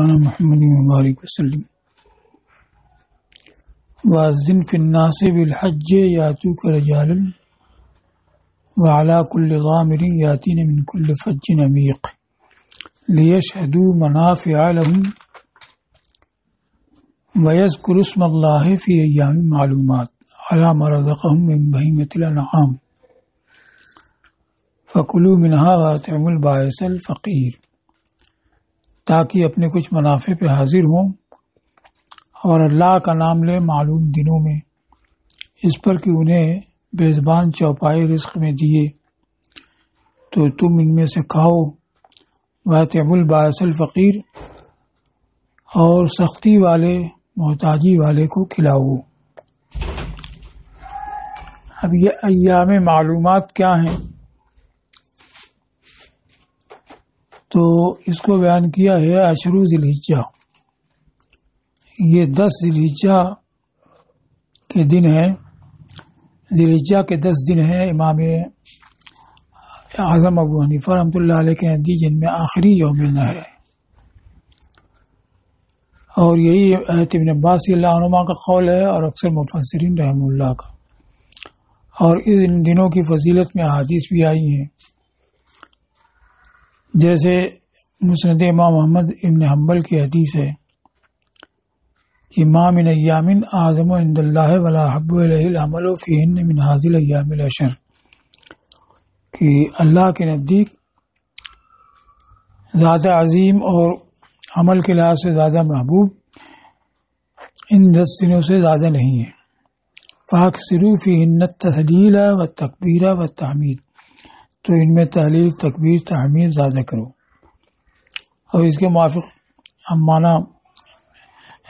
مولانا محمد مبارک وسلم واذن فی الناس بالحج یاتوک رجالا وعلی کل ضامر یاتین من کل فج عمیق لیشهدوا منافع لهم ویذکروا اسم اللہ فی ایام معلومات علی ما رزقهم من بہیمۃ الانعام فکلوا منها واطعموا البائس الفقیر، تاکہ اپنے کچھ منافع پہ حاضر ہوں اور اللہ کا نام لے معلوم دنوں میں، اس پر کہ انہیں بے زبان چوپائے رزق میں دیے تو تم ان میں سے کھاؤ، واطعموا البائس الفقیر، اور سختی والے محتاجی والے کو کھلاؤ۔ اب یہ ایام معلومات کیا ہیں؟ تو اس کو بیان کیا ہے عشر ذی الحجہ، یہ 10 ذی الحجہ کے دن ہیں، ذی الحجہ کے 10 دن ہیں امام اعظم ابو حنیفہ رحمۃ اللہ علیہ کے نزدیک، جن میں آخری یوم نحر ہے، اور یہی حضرت ابن عباس رضی اللہ عنہما کا قول ہے اور اکثر مفسرین رحمہ اللہ کا، اور ان دنوں کی فضیلت میں احادیث بھی آئی ہیں، جیسے مسند امام محمد ابن حنبل کی حدیث ہے کہ ما من ایام اعظم عند اللہ ولا احب الیہ العمل فیہن من ھذی الایام العشر، کہ اللہ کے نزدیک زیادہ عظیم اور عمل کے لحاظ سے زیادہ محبوب ان 10 دنوں سے زیادہ نہیں ہے۔ فاکثروا فیہن التہلیل والتکبیر والتحمید، تو ان میں تحلیل، تکبیر، تحمید زیادہ کرو، اور اس کے موافق امانہ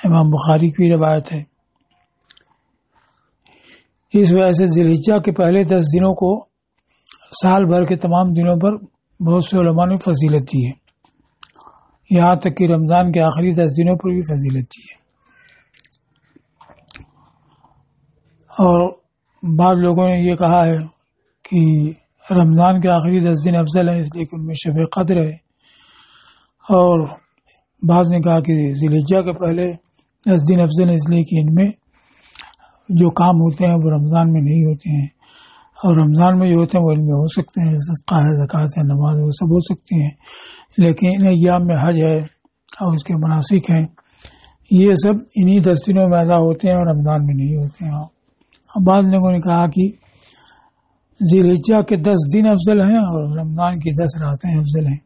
امام بخاری کی روایت ہے۔ اس وجہ سے ذی الحجہ کے پہلے 10 دنوں کو سال بھر کے تمام دنوں پر بہت سے علماء نے فضیلت دی ہے، یہاں تک کہ رمضان کے آخری 10 دنوں پر بھی فضیلت دی ہے، اور بعض لوگوں نے یہ کہا ہے کہ رمضان کے آخری 10 دن افضل ہیں اس لیے کہ ان میں شب قدر ہے، اور بعض نے کہا کہ ذی الحجہ کے پہلے 10 دن افضل ہیں اس لیے کہ ان میں جو کام ہوتے ہیں وہ رمضان میں نہیں ہوتے ہیں، اور رمضان میں جو ہوتے ہیں وہ ان میں ہو سکتے ہیں، صدقہ ہے، زکوٰۃ ہے، نماز ہے، وہ سب ہو سکتے ہیں، لیکن ان ایام میں حج ہے اور اس کے مناسک ہیں، یہ سب انہی 10 دنوں میں ادا ہوتے ہیں اور رمضان میں نہیں ہوتے ہیں۔ اور بعض لوگوں نے کہا کہ ذی الحجہ کے 10 دن افضل ہیں اور رمضان کی 10 راتیں افضل ہیں۔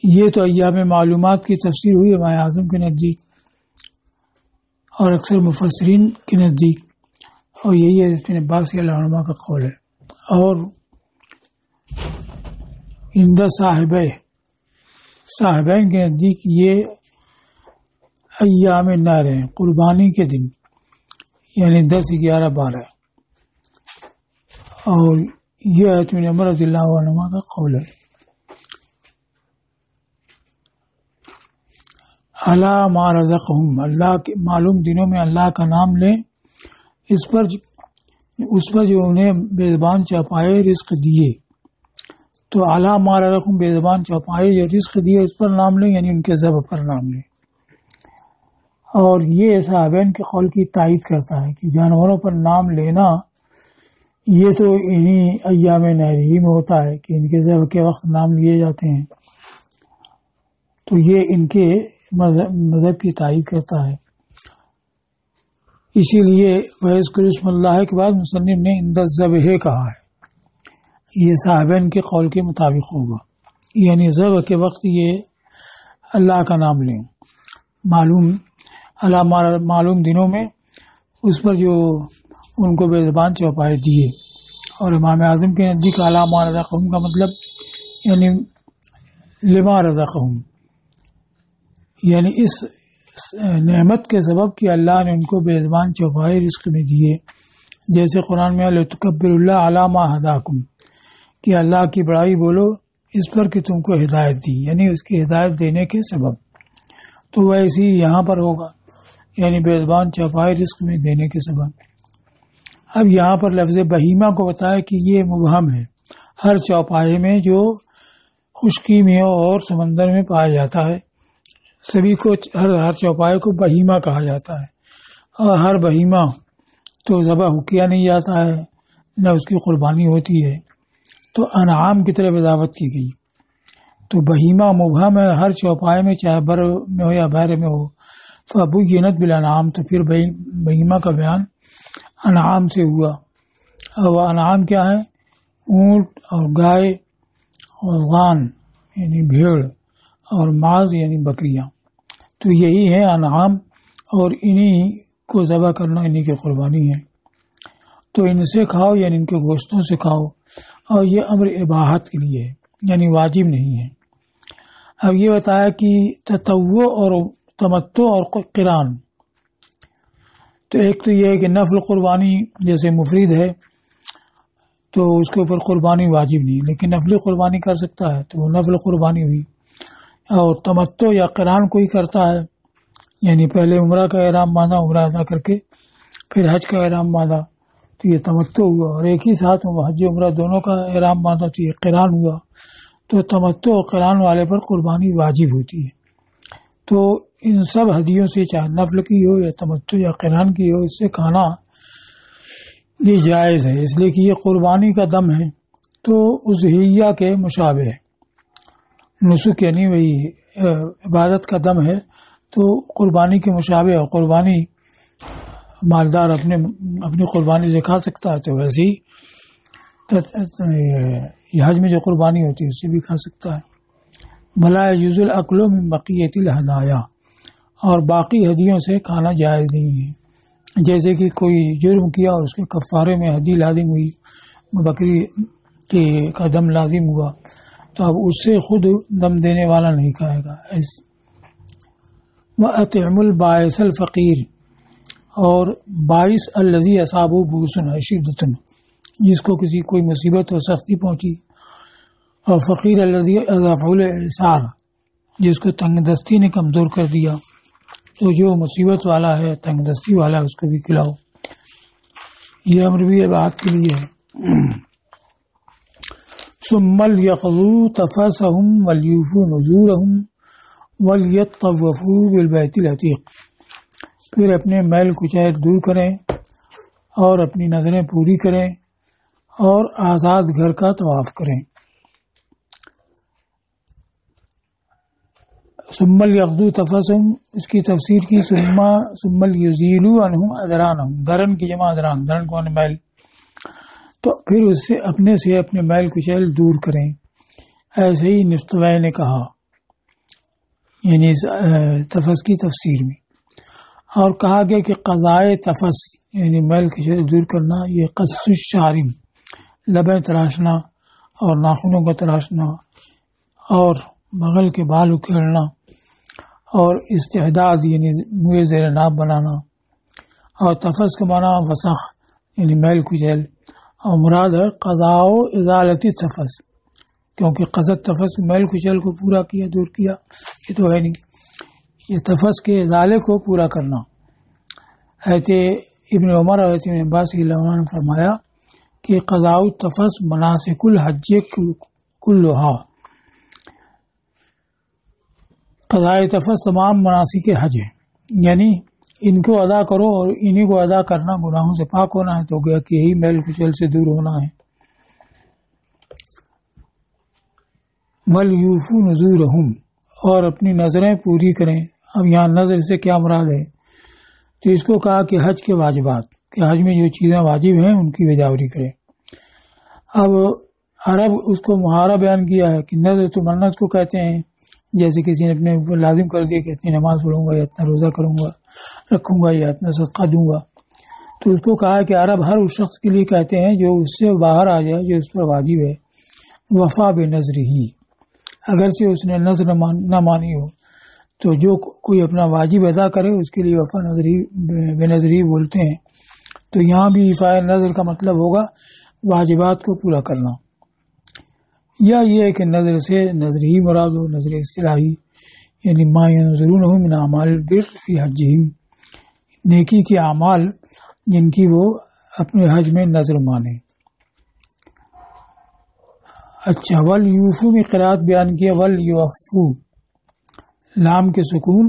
یہ تو ایام معلومات کی تفسیر ہوئی امام اعظم کے نزدیک اور اکثر مفسرین کے نزدیک، اور یہی ہے ابن عباس رضی اللہ عنہما کا قول ہے، اور عند صاحبین کے نزدیک یہ ایام نحر ہیں، قربانی کے دن، یعنی 10، 11، 12، اور یہ حضرت ابن عمر رضی اللہ عنہما کا قول ہے۔ علی ما رزقہم، اللہ کے معلوم دنوں میں اللہ کا نام لیں، اس پر جو انہیں بے زبان چوپائے رزق دیے، تو علی ما رزقہم، بے زبان چوپائے جو رزق دیے اس پر نام لیں، یعنی ان کے ذبح پر نام لیں، اور یہ صحابین کے قول کی تائید کرتا ہے کہ جانوروں پر نام لینا یہ تو انہی ایام نحر ہی میں ہوتا ہے کہ ان کے ذبح کے وقت نام لیے جاتے ہیں، تو یہ ان کے مذہب کی تائید کرتا ہے۔ اسی لیے وَيَذْكُرُ اسْمَ اللَّهِ کے بعد مصنف نے عند الذبح کہا ہے، یہ صحابین کے قول کے مطابق ہوگا، یعنی ذبح کے وقت یہ اللہ کا نام لیں، معلوم دنوں میں اس پر جو ان کو بے زبان چوپائے دیے، اور امام اعظم کے نزدیک علی ما رزقہم کا مطلب یعنی لما رزقہم، یعنی اس نعمت کے سبب کہ اللہ نے ان کو بے زبان چوپائے رزق میں دیے، جیسے قرآن میں لِتُكَبِّرُوا اللَّهَ عَلَى مَا هَدَاكُمْ، کہ اللہ کی بڑائی بولو اس پر کہ تم کو ہدایت دی، یعنی اس کی ہدایت دینے کے سبب، تو ویسے ہی یہاں پر ہوگا، یعنی بے زبان چوپائے رزق میں دینے کے سبب۔ اب یہاں پر لفظ بہیمہ کو بتایا کہ یہ مبہم ہے، ہر چوپائے میں جو خشکی میں اور سمندر میں پایا جاتا ہے، سبھی کو ہر چوپائے کو بہیمہ کہا جاتا ہے، اور ہر بہیمہ تو ذبح کیا نہیں جاتا ہے، نہ اس کی قربانی ہوتی ہے، تو انعام کی طرف اضافت کی گئی۔ تو بہیمہ مبہم ہے، ہر چوپائے میں چاہے بر میں ہو یا بحر میں ہو، فبینت بالانعام، تو پھر بہیمہ کا بیان انعام سے ہوا۔ اور انعام کیا ہے؟ اونٹ اور گائے اور غان یعنی بھیڑ اور ماز یعنی بکریاں، تو یہی ہے انعام، اور انہی کو ذبح کرنا انہی کی قربانی ہے۔ تو ان سے کھاؤ یعنی ان کے گوشتوں سے کھاؤ، اور یہ امر اباحت کے لیے ہے، یعنی واجب نہیں ہے۔ اب یہ بتایا کہ تطوع اور تمتع اور قران، تو ایک تو یہ ہے کہ نفل قربانی جیسے مفرد ہے تو اس کے اوپر قربانی واجب نہیں، لیکن نفل قربانی کر سکتا ہے تو وہ نفل قربانی ہوئی۔ اور تمتع یا قران کوئی کرتا ہے، یعنی پہلے عمرہ کا احرام باندھا، عمرہ ادا کر کے پھر حج کا احرام باندھا تو یہ تمتع ہوا، اور ایک ہی ساتھ حج و عمرہ دونوں کا احرام باندھا تو یہ قران ہوا۔ تو تمتع اور قران والے پر قربانی واجب ہوتی ہے۔ تو ان سب ہدیوں سے چاہے نفل کی ہو یا تمتع یا قران کی ہو، اس سے کھانا یہ جائز ہے، اس لیے کہ یہ قربانی کا دم ہے، تو اضحیہ کے مشابہ ہے، نسک یعنی وہی عبادت کا دم ہے، تو قربانی کے مشابہ ہے۔ قربانی مالدار اپنی قربانی سے کھا سکتا ہے، تو ویسے ہی حج میں جو قربانی ہوتی ہے اس سے بھی کھا سکتا ہے۔ بھلا یجوز الاکل من بقیۃ الہدایا، اور باقی ہدیوں سے کھانا جائز نہیں ہے، جیسے کہ کوئی جرم کیا اور اس کے کفارے میں ہدی لازم ہوئی، بکری کا دم لازم ہوا، تو اب اس سے خود دم دینے والا نہیں کھائے گا۔ وَأَطْعِمُ الْبَائِسَ الْفَقِيرَ، اور باعث الذی اصابہ بؤس شدۃ، جس کو کوئی مصیبت اور سختی پہنچی، اور فقیر الذی اضعفہ الإعسار، جس کو تنگ دستی نے کمزور کر دیا، تو جو مصیبت والا ہے، تنگ دستی والا ہے، اس کو بھی کھلاؤ۔ یہ امر بھی عبادت کے لیے ہے۔ ثم لیقضوا تفثهم ولیوفوا نذورهم ولیطوفوا بالبیت العتیق، پھر اپنے میل کچیل دور کریں اور اپنی نظریں پوری کریں اور آزاد گھر کا طواف کریں۔ ثم لیقضوا تفثهم، اس کی تفسیر کی ثم لیزیلوا عنہم ادرانہم، درن کی جمع ادران، درن کو میل، تو پھر اس سے اپنے میل کچیل دور کریں۔ ایسے ہی نستوی نے کہا، یعنی تفس کی تفسیر میں، اور کہا گیا کہ قضائے تفس یعنی میل کچیل دور کرنا، یہ قص الشارب، لبیں تراشنا اور ناخنوں کو تراشنا اور بغل کے بال اکھیڑنا، اور استحداد یعنی منہ زیر ناب بنانا، اور تفس کا معنی وسخ یعنی میل کچیل، اور مراد ہے قضاء و ازالتی تفس، کیونکہ قضت تفس میل کچیل کو پورا کیا، دور کیا، یہ تو ہے نہیں، یہ تفس کے ازالے کو پورا کرنا۔ حضرت ابن عمر اور حضرت ابن عباس رضی اللہ عنہ نے فرمایا کہ قضاء التفس مناسک الحج کلھا، قضاء تفس تمام مناسک حج ہے، یعنی ان کو ادا کرو، اور انہی کو ادا کرنا گناہوں سے پاک ہونا ہے، تو گیا کہ یہی میل کچیل سے دور ہونا ہے۔ وَلْيُوفُوا نُذُورَهُمْ، اور اپنی نظریں پوری کریں۔ اب یہاں نظر سے کیا مراد ہے؟ تو اس کو کہا کہ حج کے واجبات، کہ حج میں جو چیزیں واجب ہیں ان کی بجاوری کریں۔ اب عرب اس کو محارہ بیان کیا ہے کہ نظر تو منت کو کہتے ہیں، جیسے کسی نے اپنے اوپر لازم کر دیا کہ اتنی نماز پڑھوں گا یا اتنا روزہ کروں گا رکھوں گا یا اتنا صدقہ دوں گا، تو اس کو کہا کہ عرب ہر اس شخص کے لیے کہتے ہیں جو اس سے باہر آ جائے، جو اس پر واجب ہے، وفا بنظر ہی، اگرچہ اس نے نظر نہ مانی ہو، تو جو کوئی اپنا واجب ادا کرے اس کے لیے وفا بنظر ہی بولتے ہیں۔ تو یہاں بھی وفا نظر کا مطلب ہوگا واجبات کو پورا کرنا، یا یہ ہے کہ نظر سے نظر ہی مراد ہو، نظر اصطلاحی، یعنی ما ینظرونہ من اعمال البر فی حجہم، نیکی کے اعمال جن کی وہ اپنے حج میں نظر مانے۔ اچھا، وَلْيُوفُوا میں قرات بیان کیا، وَلْيُوفُوا لام کے سکون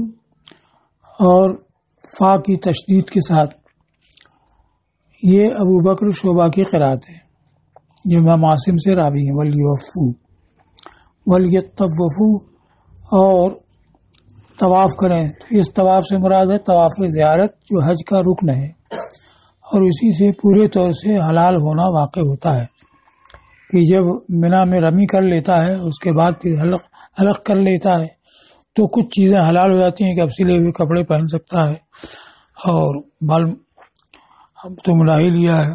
اور فا کی تشدید کے ساتھ. یہ ابو بکر شعبہ کی قرات ہے جو امام عاصم سے راوی ہیں. ولیوفو ولیطوفو اور طواف کریں. تو اس طواف سے مراد ہے طواف زیارت جو حج کا رکن ہے اور اسی سے پورے طور سے حلال ہونا واقع ہوتا ہے کہ جب منا میں رمی کر لیتا ہے اس کے بعد پھر حلق کر لیتا ہے تو کچھ چیزیں حلال ہو جاتی ہیں کہ اب سلے ہوئے کپڑے پہن سکتا ہے اور بال تو ملا ہی لیا ہے،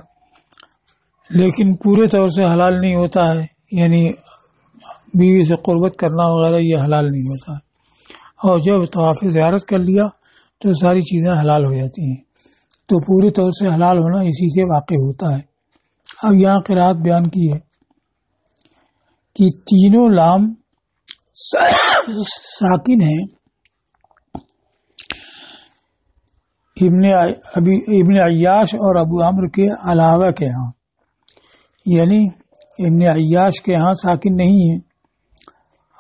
لیکن پورے طور سے حلال نہیں ہوتا ہے، یعنی بیوی سے قربت کرنا وغیرہ یہ حلال نہیں ہوتا ہے. اور جب طواف زیارت کر لیا تو ساری چیزیں حلال ہو جاتی ہیں. تو پوری طور سے حلال ہونا اسی سے واقع ہوتا ہے. اب یہاں قرات بیان کی ہے کہ تینوں لام ساکن ہیں ابن عیاش اور ابو عمرو کے علاوہ کے ہاں، یعنی ابن عیاش کے ہاں ساکن نہیں ہیں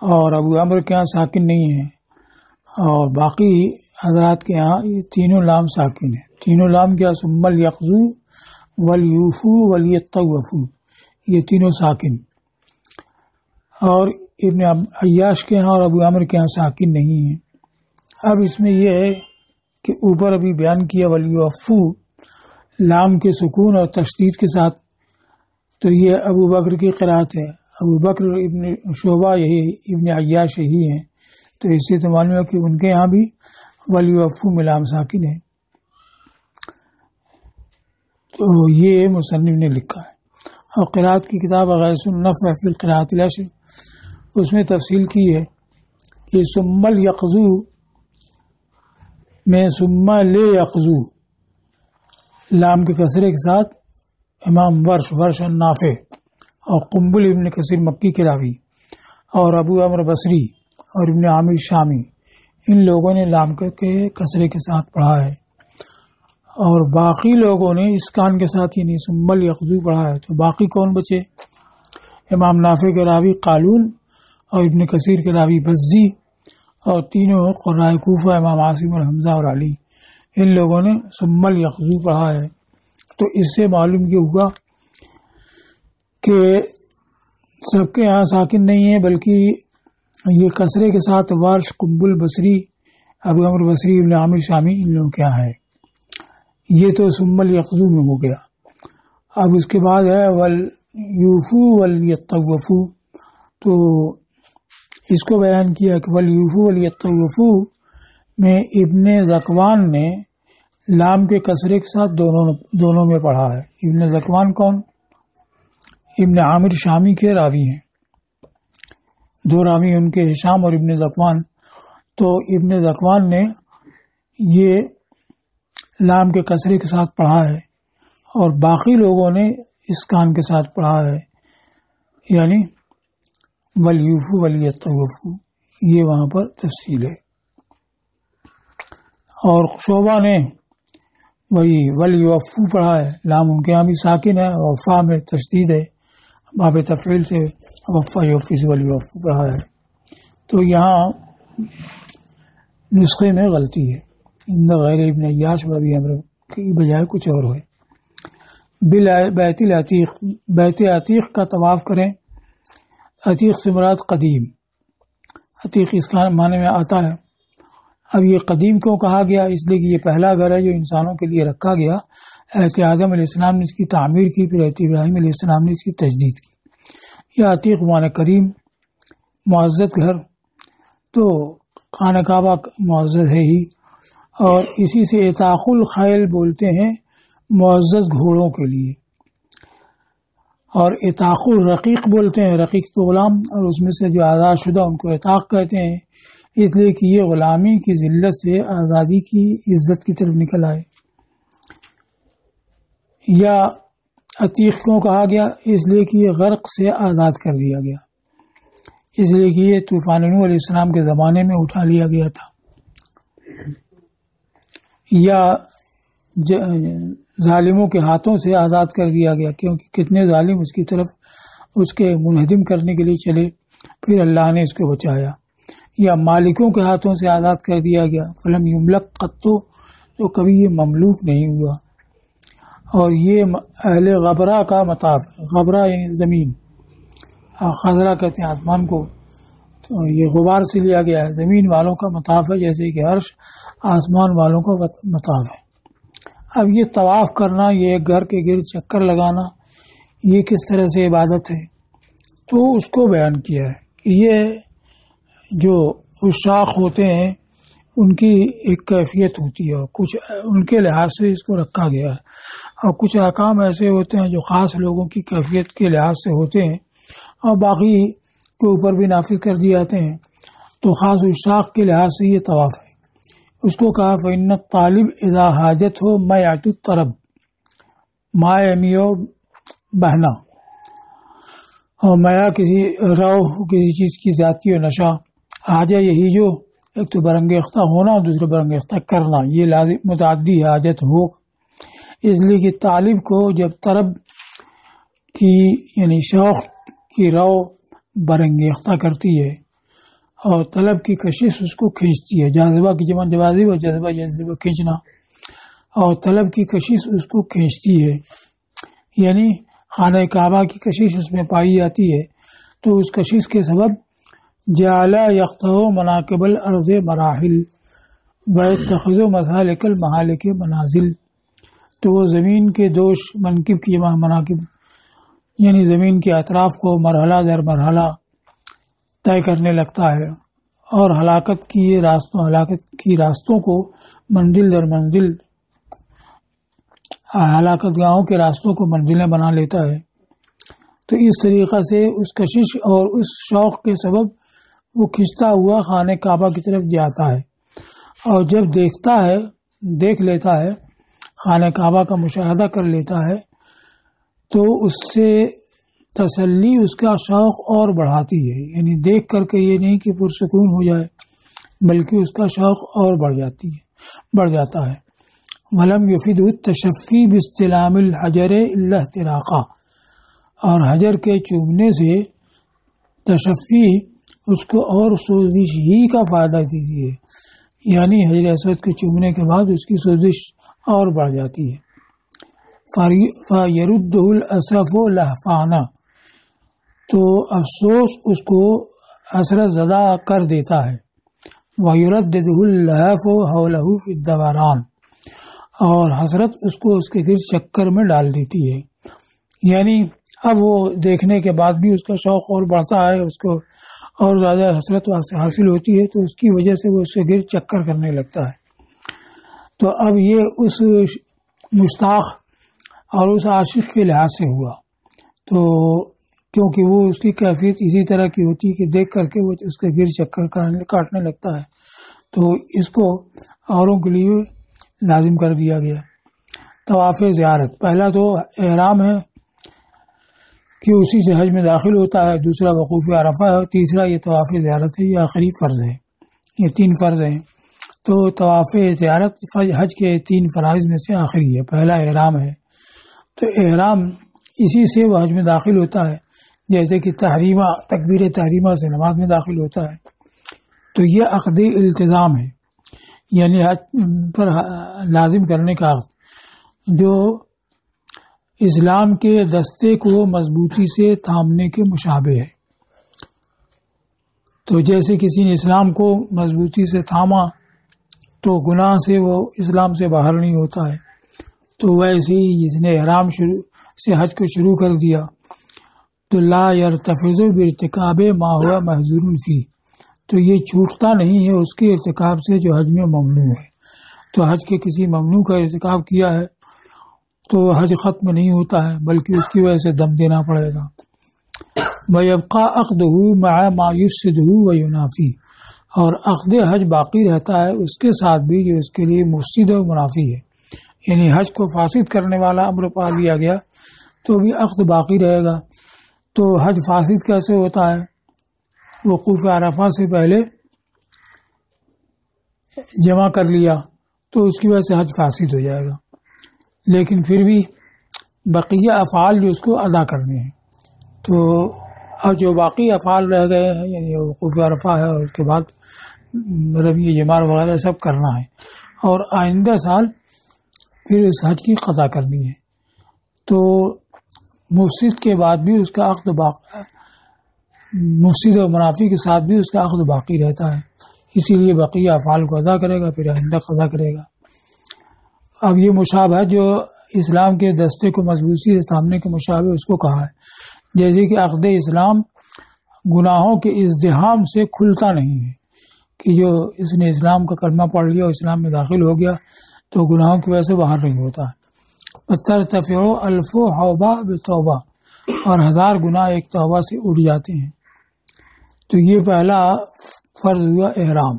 اور ابو عمرو کے ہاں ساکن نہیں ہیں اور باقی حضرات کے ہاں یہ تینوں لام ساکن ہیں. تینوں لام کیا؟ ثم الیقظو والیوفو والیطوفو، یہ تینوں ساکن. اور ابن عیاش کے ہاں اور ابو عمرو کے ہاں ساکن نہیں ہیں. اب اس میں یہ ہے کہ اوپر ابھی بیان کیا ولیوفو لام کے سکون اور تشدید کے ساتھ، تو یہ ابو بکر کی قرات ہے. ابو بکر ابن شعبہ یہی ابن عیاش یہی ہیں، تو اس سے تو معلوم ہے کہ ان کے یہاں بھی ولیوفو میں لام ساکن ہے. تو یہ مصنف نے لکھا ہے. اور قرات کی کتاب غیث النفع فی القراءۃ العشر، اس میں تفصیل کی ہے کہ ثم الیقظو میں ثم لیقظو لام کے کسرے کے ساتھ امام ورش النافع اور قنبل ابن کثیر مکی کے راوی اور ابو عمرو بصری اور ابن عامر شامی، ان لوگوں نے لام کے کسرے کے ساتھ پڑھا ہے اور باقی لوگوں نے اسکان کے ساتھ یعنی ثم الیقظو پڑھا ہے. تو باقی کون بچے؟ امام نافع کے راوی قالون اور ابن کثیر کے راوی بزی اور تینوں قراء کوفہ امام عاصم اور حمزہ اور علی، ان لوگوں نے ثم الیقظو پڑھا ہے. تو اس سے معلوم یہ ہوا کہ سب کے یہاں ساکن نہیں ہے، بلکہ یہ کسرے کے ساتھ ورش قنبل بصری ابو عمرو بصری ابن عامر شامی ان لوگوں کے یہاں ہے. یہ تو ثم الیقظو میں ہو گیا. اب اس کے بعد ہے ولیوفو ولیطوفو، تو اس کو بیان کیا کہ ولیوفو ولیطوفو میں ابن زکوان نے لام کے کسرے کے ساتھ دونوں میں پڑھا ہے. ابن زکوان کون؟ ابن عامر شامی کے راوی ہیں، دو راوی ان کے ہشام اور ابن زکوان. تو ابن زکوان نے یہ لام کے کسرے کے ساتھ پڑھا ہے اور باقی لوگوں نے اسکان کے ساتھ پڑھا ہے، یعنی ولیوفو ولیطوفو. یہ وہاں پر تفصیل ہے. اور شعبہ نے وہی ولیوفو پڑھا ہے، لام ان کے یہاں بھی ساکن ہے اور فا میں تشدید ہے، باب تفعیل سے وفا یوفی سے ولیوفو پڑھا ہے. تو یہاں نسخے میں غلطی ہے، ان غیر ابن عیاش و ابی عمرو کی بجائے کچھ اور ہوئے. بیت العتیق، بیت عتیق کا طواف کریں. عتیق سے مراد قدیم، عتیق اس کا معنی میں آتا ہے. اب یہ قدیم کیوں کہا گیا؟ اس لیے کہ یہ پہلا گھر ہے جو انسانوں کے لیے رکھا گیا. حضرت آدم علیہ السلام نے اس کی تعمیر کی، پھر حضرت ابراہیم علیہ السلام نے اس کی تجدید کی. یہ عتیق معنی کریم، معزز گھر. تو خانہ کعبہ معزز ہے ہی، اور اسی سے عتاق الخیل بولتے ہیں معزز گھوڑوں کے لیے، اور عتاق الرقیق بولتے ہیں رقیق کو غلام، اور اس میں سے جو آزاد شدہ ان کو عتاق کہتے ہیں، اس لیے کہ یہ غلامی کی ذلت سے آزادی کی عزت کی طرف نکل آئے. یا عتیق کیوں کہا گیا؟ اس لیے کہ یہ غرق سے آزاد کر دیا گیا، اس لیے کہ یہ طوفان نوح علیہ السلام کے زمانے میں اٹھا لیا گیا تھا. یا ظالموں کے ہاتھوں سے آزاد کر دیا گیا، کیونکہ کتنے ظالم اس کی طرف اس کے منہدم کرنے کے لیے چلے، پھر اللہ نے اس کو بچایا. یا مالکوں کے ہاتھوں سے آزاد کر دیا گیا، فلم یملک قطو، تو کبھی یہ مملوک نہیں ہوا۔ اور یہ اہل غبرہ کا مطاف ہے، غبرہ یعنی زمین، خضرہ کہتے ہیں آسمان کو، تو یہ غبار سے لیا گیا ہے، زمین والوں کا مطاف ہے، جیسے کہ عرش آسمان والوں کا مطاف ہے۔ اب یہ طواف کرنا، یہ گھر کے گرد چکر لگانا، یہ کس طرح سے عبادت ہے، تو اس کو بیان کیا ہے کہ یہ جو عشاق ہوتے ہیں ان کی ایک کیفیت ہوتی ہے، اور کچھ ان کے لحاظ سے اس کو رکھا گیا ہے، اور کچھ احکام ایسے ہوتے ہیں جو خاص لوگوں کی کیفیت کے لحاظ سے ہوتے ہیں اور باقی کے اوپر بھی نافذ کر دیے جاتے ہیں۔ تو خاص عشاق کے لحاظ سے یہ طواف ہے۔ اس کو کہا فإن الطالب اذا حاجت ہو میعۃ الطرب، مائع میو بہنا، اور میاں کسی کسی چیز کی ذاتی و نشہ، حاجہ یہی جو ایک تو برانگیختہ ہونا اور دوسرے برانگیختہ کرنا، یہ لازم متعدی حاجت ہو، اس لیے کہ طالب کو جب طرب کی یعنی شوق کی رو برانگیختہ کرتی ہے اور طلب کی کشش اس کو کھینچتی ہے، جاذبہ کی جمع جواذب اور جذبہ کھینچنا، اور طلب کی کشش اس کو کھینچتی ہے، یعنی خانہ کعبہ کی کشش اس میں پائی جاتی ہے، تو اس کشش کے سبب جعل یقطع مناکب الارض مراحل ویتخذ مسالک المہالک منازل، تو وہ زمین کے دوش، منکب کی جمع مناکب یعنی زمین کے اطراف کو مرحلہ در مرحلہ طے کرنے لگتا ہے، اور ہلاکت کی راستوں کو منزل در منزل، ہلاکت گاہوں کے راستوں کو منزلیں بنا لیتا ہے۔ تو اس طریقہ سے اس کشش اور اس شوق کے سبب وہ کھنچتا ہوا خانہ کعبہ کی طرف جاتا ہے، اور جب دیکھ لیتا ہے، خانہ کعبہ کا مشاہدہ کر لیتا ہے، تو اس سے تسلی اس کا شوق اور بڑھاتی ہے، یعنی دیکھ کر کے یہ نہیں کہ پرسکون ہو جائے، بلکہ اس کا شوق اور بڑھ جاتا ہے۔ وَلَمْ يُفِدْهُ التَّشَفِّي بِاسْتِلَامِ الْحَجَرِ إِلَّا احْتِرَاقًا، اور حجر کے چومنے سے تشفی اس کو اور سوزش ہی کا فائدہ دیتی ہے، یعنی حجر اسود کے چومنے کے بعد اس کی سوزش اور بڑھ جاتی ہے۔ فَيَرُدُّهُ الْأَسَفُ لَهْفَانًا، تو افسوس اس کو حسرت زدہ کر دیتا ہے۔ وَيُرَدِّدُهُ اللَّهْفُ حَوْلَهُ فِي الدَّوَرَانِ، اور حسرت اس کو اس کے گرد چکر میں ڈال دیتی ہے، یعنی اب وہ دیکھنے کے بعد بھی اس کا شوق اور بڑھتا ہے، اس کو اور زیادہ حسرت حاصل ہوتی ہے، تو اس کی وجہ سے وہ اس کے گرد چکر کرنے لگتا ہے۔ تو اب یہ اس مشتاق اور اس عاشق کے لحاظ سے ہوا، تو کیونکہ وہ اس کی کیفیت اسی طرح کی ہوتی ہے کہ دیکھ کر کے وہ اس کے گرد چکر کاٹنے لگتا ہے، تو اس کو اوروں کے لیے لازم کر دیا گیا۔ طواف زیارت، پہلا تو احرام ہے کہ اسی سے حج میں داخل ہوتا ہے، دوسرا وقوف عرفہ ہے، تیسرا یہ طواف زیارت ہے، یہ آخری فرض ہے، یہ 3 فرض ہیں۔ تو طواف زیارت حج کے 3 فرائض میں سے آخری ہے، پہلا احرام ہے، تو احرام اسی سے وہ حج میں داخل ہوتا ہے، جیسے کہ تکبیر تحریمہ سے نماز میں داخل ہوتا ہے۔ تو یہ عقد التزام ہے، یعنی حج پر لازم کرنے کا عقد، جو اسلام کے دستے کو مضبوطی سے تھامنے کے مشابہ ہے۔ تو جیسے کسی نے اسلام کو مضبوطی سے تھاما تو گناہ سے وہ اسلام سے باہر نہیں ہوتا ہے، تو ویسے ہی جس نے احرام سے حج کو شروع کر دیا تو لا یرتفض بارتکاب ما ہوا محظور فی، تو یہ چھوٹتا نہیں ہے اس کے ارتکاب سے جو حج میں ممنوع ہے۔ تو حج کے کسی ممنوع کا ارتکاب کیا ہے تو حج ختم نہیں ہوتا ہے، بلکہ اس کی وجہ سے دم دینا پڑے گا۔ وَيَبْقَى عَقْدُهُ مَعَ مَا يُفْسِدُهُ وَيُنَافِي، اور عقد حج باقی رہتا ہے اس کے ساتھ بھی جو اس کے لیے مفسد و منافی ہے، یعنی حج کو فاسد کرنے والا امر پا لیا گیا تو بھی عقد باقی رہے گا۔ تو حج فاسد کیسے ہوتا ہے؟ وقوف عرفہ سے پہلے جمع کر لیا تو اس کی وجہ سے حج فاسد ہو جائے گا، لیکن پھر بھی بقیہ افعال جو اس کو ادا کرنے ہیں، تو اور جو باقی افعال رہ گئے ہیں یعنی وقوف عرفہ ہے اور اس کے بعد رمی جمار وغیرہ سب کرنا ہے، اور آئندہ سال پھر اس حج کی قضا کرنی ہے۔ تو مفسد کے بعد بھی اس کا عقد باقی، مفسد اور منافی کے ساتھ بھی اس کا عقد باقی رہتا ہے، اسی لیے بقیہ افعال کو ادا کرے گا، پھر آئندہ قضا کرے گا۔ اب یہ مشابہت جو اسلام کے دستے کو مضبوطی سے تھامنے کے مشابہ اس کو کہا ہے، جیسے کہ عقد اسلام گناہوں کے ازدحام سے کھلتا نہیں ہے، کہ جو اس نے اسلام کا کلمہ پڑھ لیا اور اسلام میں داخل ہو گیا تو گناہوں کی وجہ سے باہر نہیں ہوتا ہے۔ ترتفع الف حوبہ بتوبہ، اور 1000 گناہ ایک توبہ سے اٹھ جاتے ہیں۔ تو یہ پہلا فرض ہوا احرام،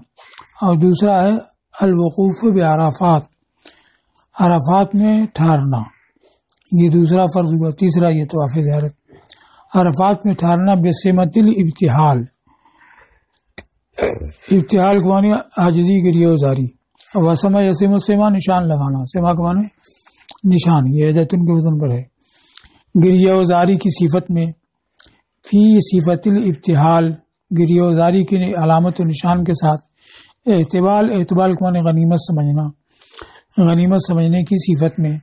اور دوسرا ہے الوقوف بعرفات، عرفات میں ٹھہرنا، یہ دوسرا فرض ہوا۔ تیسرا یہ طواف زیارت، عرفات میں ٹھہرنا بسمت الابتحال، ابتحال کو معنی عاجزی گریہ وزاری، اور وسمہ یسم السما نشان لگانا، سما کو معنی نشان، یہ عدتن کے وزن پر ہے، گریہ وزاری کی صفت میں، فی صفت الابتحال، گریہ وزاری کی علامت و نشان کے ساتھ، احتبال کو معنی غنیمت سمجھنا، غنیمت سمجھنے کی صفت میں،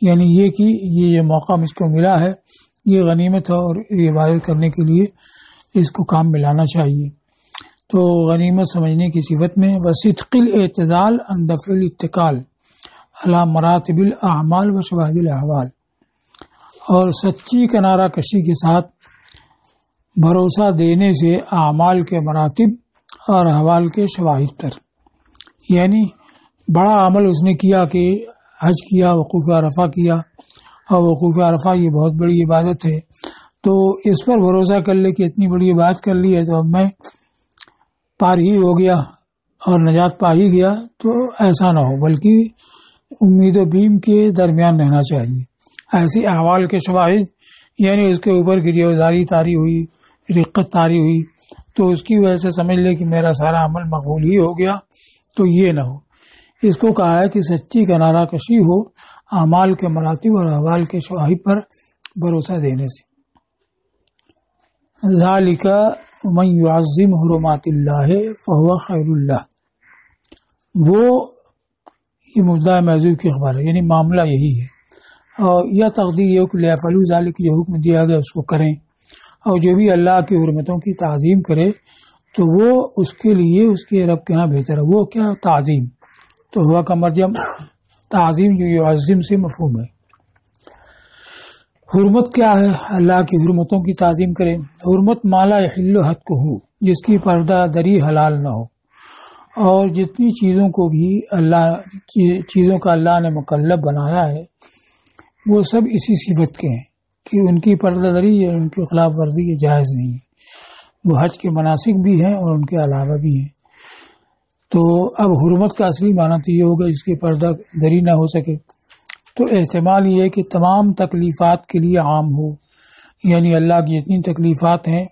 یعنی یہ کہ یہ موقع مجھ کو ملا ہے، یہ غنیمت ہے اور یہ عبادت کرنے کے لیے اس کو کام ملانا چاہیے، تو غنیمت سمجھنے کی صفت میں۔ وصدق الاعتزال عن دفع الاتکال علی مراتب الاعمال و شواہد الاحوال، اور سچی کنارہ کشی کے ساتھ بھروسہ دینے سے اعمال کے مراتب اور احوال کے شواہد پر، یعنی بڑا عمل اس نے کیا کہ حج کیا، وقوف عرفہ کیا، اور وقوف عرفہ یہ بہت بڑی عبادت ہے، تو اس پر بھروسہ کر لے کہ اتنی بڑی عبادت کر لی ہے تو اب میں پار ہی ہو گیا اور نجات پا ہی گیا، تو ایسا نہ ہو، بلکہ امید و بیم کے درمیان رہنا چاہیے۔ ایسی احوال کے شواہد یعنی اس کے اوپر گریہ وزاری طاری ہوئی، رقت طاری ہوئی، تو اس کی وجہ سے سمجھ لے کہ میرا سارا عمل مقبول ہی ہو گیا، تو یہ نہ ہو۔ اس کو کہا ہے کہ سچی کنارہ کشی ہو اعمال کے مراتب اور احوال کے شواہد پر بھروسہ دینے سے۔ ذالک من یعظم حرمات اللہ فہو خیر اللہ، وہ یہ مبدأ موضوع کی خبر ہے، یعنی معاملہ یہی ہے، اور یا تقدیر یہ کہ لیفعلوا ذالک، جو حکم دیا گیا اس کو کریں، اور جو بھی اللہ کی حرمتوں کی تعظیم کرے تو وہ اس کے لیے اس کے رب کے ہاں بہتر ہے۔ وہ کیا تعظیم، تو ہوا کا مرجم تعظیم جو یعظم سے مفہوم ہے۔ حرمت کیا ہے؟ اللہ کی حرمتوں کی تعظیم کرے۔ حرمت مالا یحل حد کو ہو، جس کی پردہ دری حلال نہ ہو، اور جتنی چیزوں کو بھی چیزوں کا اللہ نے مکلف بنایا ہے وہ سب اسی صفت کے ہیں کہ ان کی پردہ دری یا ان کی خلاف ورزی یہ جائز نہیں ہے۔ وہ حج کے مناسک بھی ہیں اور ان کے علاوہ بھی ہیں۔ تو اب حرمت کا اصلی معنی تو یہ ہوگا جس کی پردہ دری نہ ہو سکے، تو احتمال یہ ہے کہ تمام تکلیفات کے لیے عام ہو، یعنی اللہ کی جتنی تکلیفات ہیں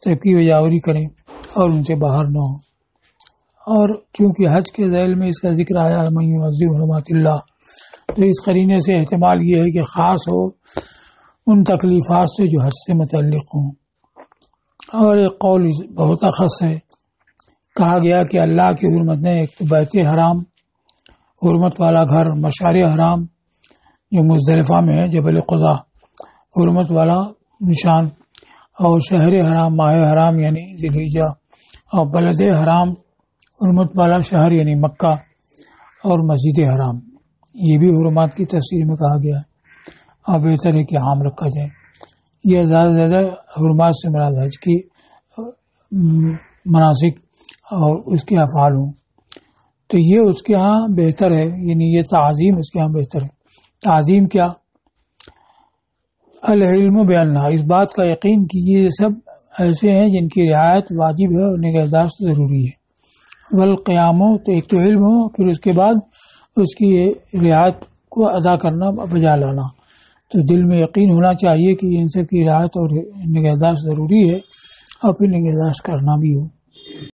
سب کی وجاوری کریں اور ان سے باہر نہ ہو۔ اور چونکہ حج کے ذیل میں اس کا ذکر آیا ہے من یعظم حرمات اللہ، تو اس قرینے سے احتمال یہ ہے کہ خاص ہو ان تکلیفات سے جو حج سے متعلق ہوں۔ اور ایک قول بہت اخص ہے، کہا گیا کہ اللہ کی حرمتیں ایک تو بیت حرام، حرمت والا گھر، مشعر حرام جو مزدلفہ میں ہے، جبل قضا حرمت والا نشان، اور شہر حرام، ماہ حرام یعنی ذی الحجہ، اور بلد حرام حرمت والا شہر یعنی مکہ، اور مسجد حرام، یہ بھی حرمات کی تفسیر میں کہا گیا ہے، اور بہتر ہے کہ عام رکھا جائے۔ یہ زیادہ سے زیادہ حرمات سے مراد حج کی مناسک اور اس کے افعال ہوں، تو یہ اس کے ہاں بہتر ہے، یعنی یہ تعظیم اس کے ہاں بہتر ہے۔ تعظیم کیا؟ العلم بیانہ، اس بات کا یقین کہ یہ سب ایسے ہیں جن کی رعایت واجب ہے اور نگہداشت ضروری ہے۔ والقیام، تو ایک تو علم ہو، پھر اس کے بعد اس کی رعایت کو ادا کرنا، بجا لانا، تو دل میں یقین ہونا چاہیے کہ ان سب کی رعایت اور نگہداشت ضروری ہے، اور پھر نگہداشت کرنا بھی ہو۔